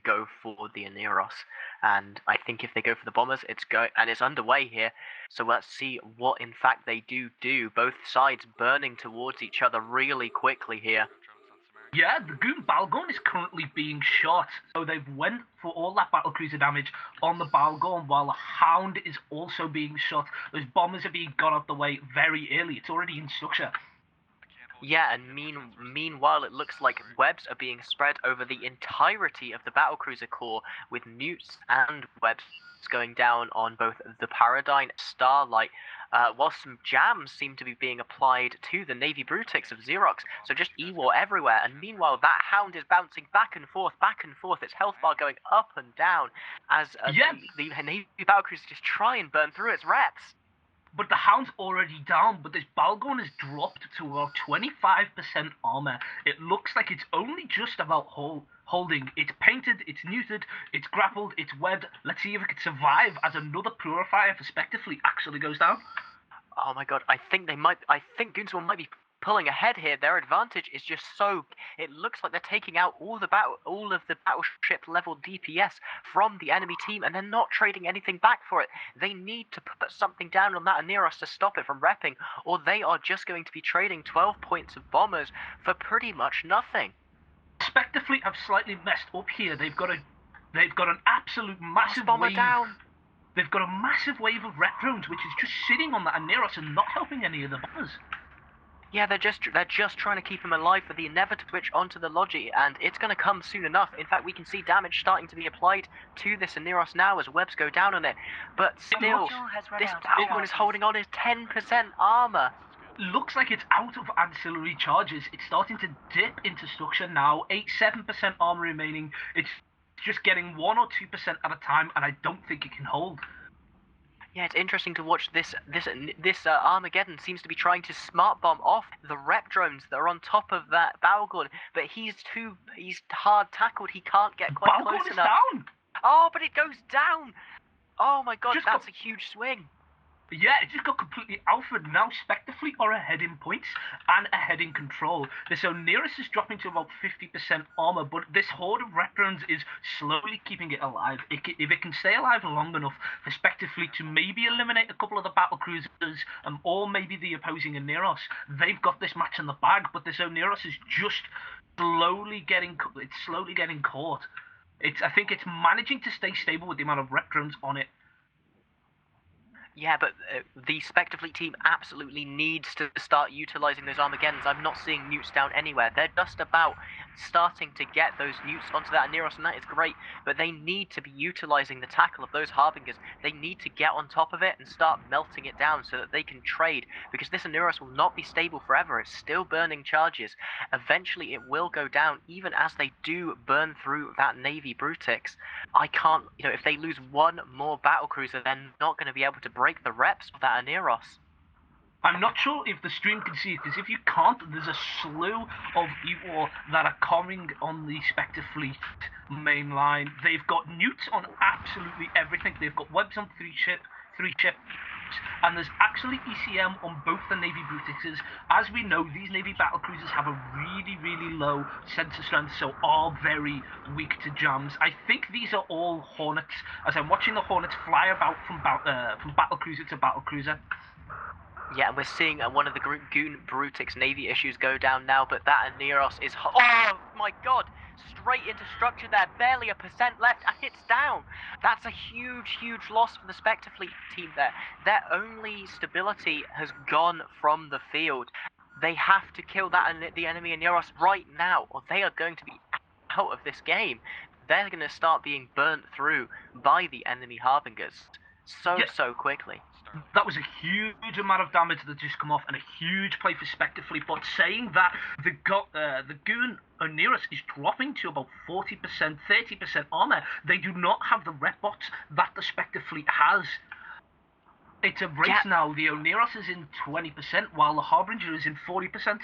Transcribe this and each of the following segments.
go for the Aneros. And I think if they go for the bombers, it's underway here. So let's see what in fact they do. Both sides burning towards each other really quickly here. Yeah, the Goon Balgorn is currently being shot, so they've went for all that battlecruiser damage on the Balgorn, while the Hound is also being shot. Those bombers are being got out the way very early. It's already in structure. Yeah, and meanwhile, it looks like webs are being spread over the entirety of the battlecruiser core, with newts and webs going down on both the Paradigm, Starlight, whilst some jams seem to be being applied to the Navy Brutix of Xerox, so just E-War everywhere, and meanwhile that Hound is bouncing back and forth, its health bar going up and down, as the Navy battlecruisers just try and burn through its reps. But the Hound's already down, but this Balgorn has dropped to about 25% armor. It looks like it's only just about holding. It's painted, it's neutered, it's grappled, it's webbed. Let's see if it can survive as another Purifier for Spectre Fleet actually goes down. Oh my god, I think Goonswarm might be pulling ahead here. Their advantage is just so... It looks like they're taking out all of the battleship level DPS from the enemy team, and they're not trading anything back for it. They need to put something down on that Aneros to stop it from repping, or they are just going to be trading 12 points of bombers for pretty much nothing. Spectre Fleet have slightly messed up here. They've got an absolute massive bomber wave. Down. They've got a massive wave of rep drones, which is just sitting on that Aneros and not helping any of the bombers. Yeah, they're just trying to keep him alive for the inevitable switch onto the Logi, and it's going to come soon enough. In fact, we can see damage starting to be applied to this Aneros now as webs go down on it. But still, this Balgorn is holding on his 10% armor. Looks like it's out of ancillary charges. It's starting to dip into structure now. 7% armor remaining. It's just getting 1 or 2% at a time, and I don't think it can hold. Yeah, it's interesting to watch this Armageddon seems to be trying to smart bomb off the rep drones that are on top of that Balgorn, but he's hard tackled. He can't get quite Balgorn close is enough. Down. Oh, but it goes down. Oh my god, that's a huge swing. Yeah, it just got completely alphaed. Now Spectre Fleet are ahead in points and ahead in control. This Oneris is dropping to about 50% armor, but this horde of rep drones is slowly keeping it alive. If it can stay alive long enough for Spectre Fleet to maybe eliminate a couple of the battlecruisers, or maybe the opposing Oneris, they've got this match in the bag. But this Oneris is just slowly getting caught. I think it's managing to stay stable with the amount of rep drones on it. Yeah, but the Spectre Fleet team absolutely needs to start utilising those Armageddons. I'm not seeing newts down anywhere. They're just about starting to get those newts onto that Aneros, and that is great, but they need to be utilising the tackle of those Harbingers. They need to get on top of it and start melting it down so that they can trade, because this Aneros will not be stable forever. It's still burning charges. Eventually it will go down, even as they do burn through that Navy Brutix. I can't, if they lose one more battlecruiser, they're not going to be able to break the reps of that Aneros. I'm not sure if the stream can see it, because if you can't, there's a slew of E-War that are coming on the Spectre Fleet main line. They've got newts on absolutely everything. They've got webs on three ships, and there's actually ECM on both the Navy Brutixes. As we know, these Navy battlecruisers have a really, really low sensor strength, so are very weak to jams. I think these are all Hornets, as I'm watching the Hornets fly about from battlecruiser to battlecruiser. Yeah, we're seeing one of the Goon Brutix Navy issues go down now, but that Aneros is... Oh my god! Straight into structure there, barely a percent left, and it's down! That's a huge, huge loss for the Spectre Fleet team there. Their only stability has gone from the field. They have to kill the enemy Aneros right now, or they are going to be out of this game. They're going to start being burnt through by the enemy Harbingers so quickly. That was a huge amount of damage that just come off, and a huge play for Spectre Fleet. But saying that, the Goon Oneris is dropping to about 40%, 30% armor. They do not have the rep bots that the Spectre Fleet has. It's a race now. The Oneris is in 20%, while the Harbinger is in 40%.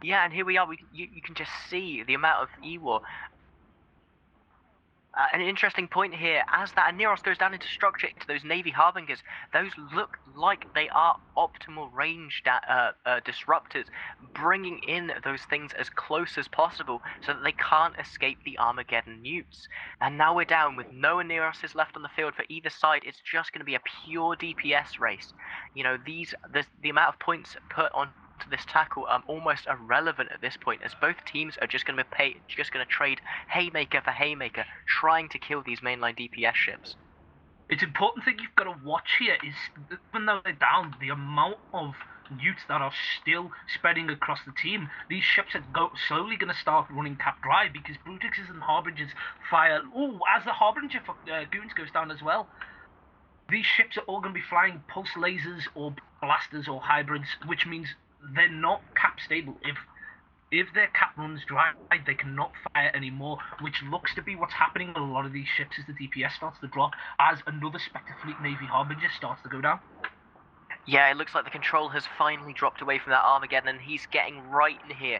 Yeah, and here we are. You can just see the amount of E-War. An interesting point here, as that Aneros goes down into structure, into those Navy Harbingers, those look like they are optimal range disruptors, bringing in those things as close as possible so that they can't escape the Armageddon nukes. And now we're down with no Aneroses left on the field for either side. It's just going to be a pure DPS race. You know, the amount of points put on to this tackle almost irrelevant at this point, as both teams are just going to trade haymaker for haymaker, trying to kill these mainline DPS ships. It's important thing you've got to watch here is, even though they're down, the amount of newts that are still spreading across the team. These ships are slowly going to start running cap dry because Brutixes and Harbingers fire. Oh, as the Harbinger for Goons goes down as well. These ships are all going to be flying pulse lasers or blasters or hybrids, which means they're not cap stable. If their cap runs dry, they cannot fire anymore, which looks to be what's happening with a lot of these ships as the DPS starts to drop, as another Spectre Fleet Navy Harbinger starts to go down. Yeah, it looks like the control has finally dropped away from that Armageddon, and he's getting right in here,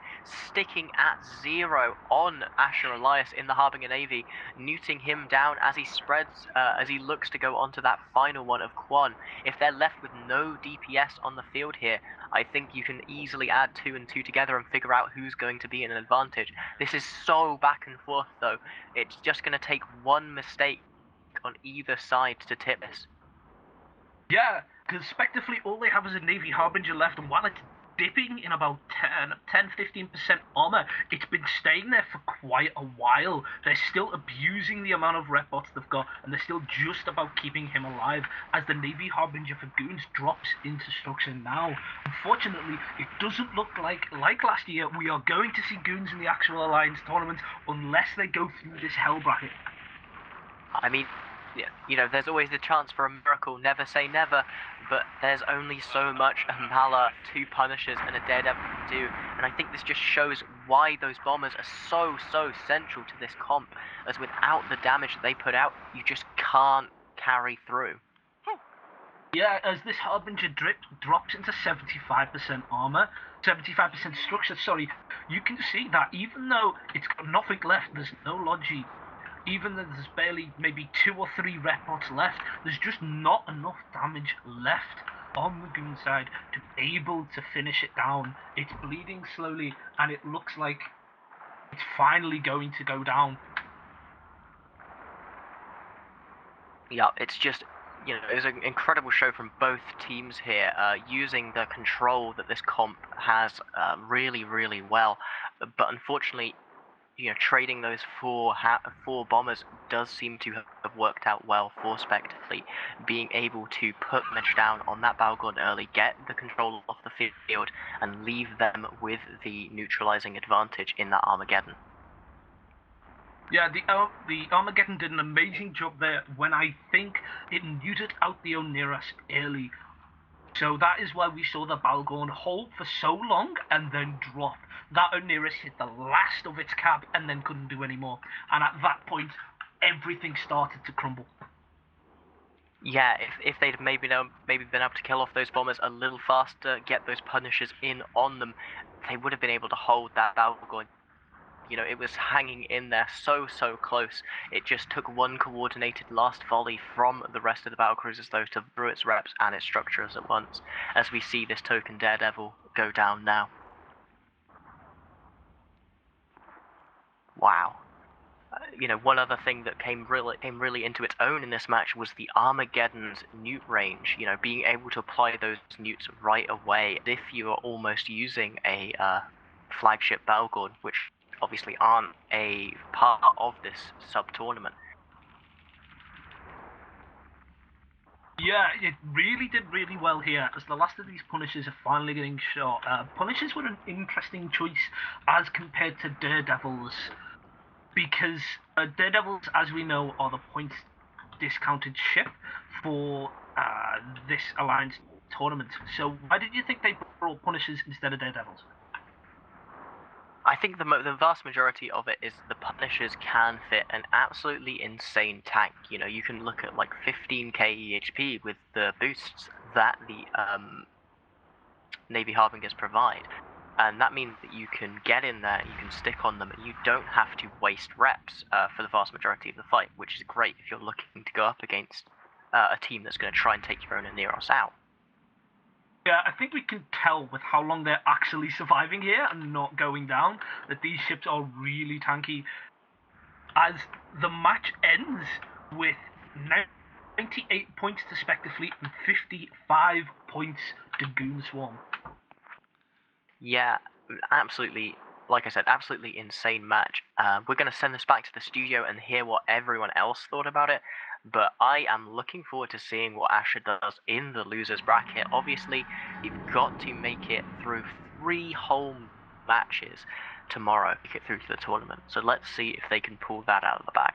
sticking at 0 on Asher Elias in the Harbinger Navy, neuting him down as he spreads, as he looks to go onto that final one of Quan. If they're left with no DPS on the field here, I think you can easily add 2 and 2 together and figure out who's going to be in an advantage. This is so back and forth, though. It's just going to take one mistake on either side to tip this. Yeah, because Spectre Fleet, all they have is a Navy Harbinger left, and while it's dipping in about 10-15% armor, it's been staying there for quite a while. They're still abusing the amount of rep bots they've got, and they're still just about keeping him alive as the Navy Harbinger for Goons drops into structure now. Unfortunately, it doesn't look like last year, we are going to see Goons in the actual Alliance tournament unless they go through this hell bracket. I mean, yeah, you know, there's always the chance for a miracle, never say never, but there's only so much a Mala, 2 Punishers, and a Daredevil can do, and I think this just shows why those bombers are so central to this comp, as without the damage that they put out, you just can't carry through. Yeah, as this Harbinger drops into 75% armor, 75% structure, sorry, you can see that even though it's got nothing left, there's no logi, even though there's barely maybe 2 or 3 rep bots left, there's just not enough damage left on the Goon side to be able to finish it down. It's bleeding slowly, and it looks like it's finally going to go down. Yeah, it's just, you know, it was an incredible show from both teams here, using the control that this comp has really, really well, but unfortunately, you know, trading those 4 bombers does seem to have worked out well for Spectre Fleet, being able to put damage down on that Balgon early, get the control off the field, and leave them with the neutralizing advantage in that Armageddon. Yeah, the Armageddon did an amazing job there when I think it muted out the Oneras early. So that is why we saw the Balgorn hold for so long and then drop. That Oneras hit the last of its cap and then couldn't do any more. And at that point, everything started to crumble. Yeah, if they'd maybe been able to kill off those bombers a little faster, get those Punishers in on them, they would have been able to hold that Balgorn. You know, it was hanging in there so close. It just took one coordinated last volley from the rest of the battlecruisers, though, to through its reps and its structures at once, as we see this token Daredevil go down now. Wow. You know, one other thing that came really into its own in this match was the Armageddon's newt range. You know, being able to apply those newts right away, as if you are almost using a flagship Balgorn, which obviously aren't a part of this sub-tournament. Yeah, it really did really well here, as the last of these Punishers are finally getting shot. Punishers were an interesting choice as compared to Daredevils, because Daredevils, as we know, are the points discounted ship for this Alliance tournament. So why did you think they brought Punishers instead of Daredevils? I think the vast majority of it is the Punishers can fit an absolutely insane tank. You know, you can look at like 15k EHP with the boosts that the Navy Harbingers provide. And that means that you can get in there, you can stick on them, and you don't have to waste reps for the vast majority of the fight, which is great if you're looking to go up against a team that's going to try and take your own Neros out. Yeah, I think we can tell with how long they're actually surviving here and not going down that these ships are really tanky. As the match ends with 98 points to Spectre Fleet and 55 points to Goonswarm. Yeah, absolutely. Like I said, absolutely insane match. We're going to send this back to the studio and hear what everyone else thought about it. But I am looking forward to seeing what Asher does in the losers bracket. Obviously, you've got to make it through 3 whole matches tomorrow to get through to the tournament. So let's see if they can pull that out of the bag.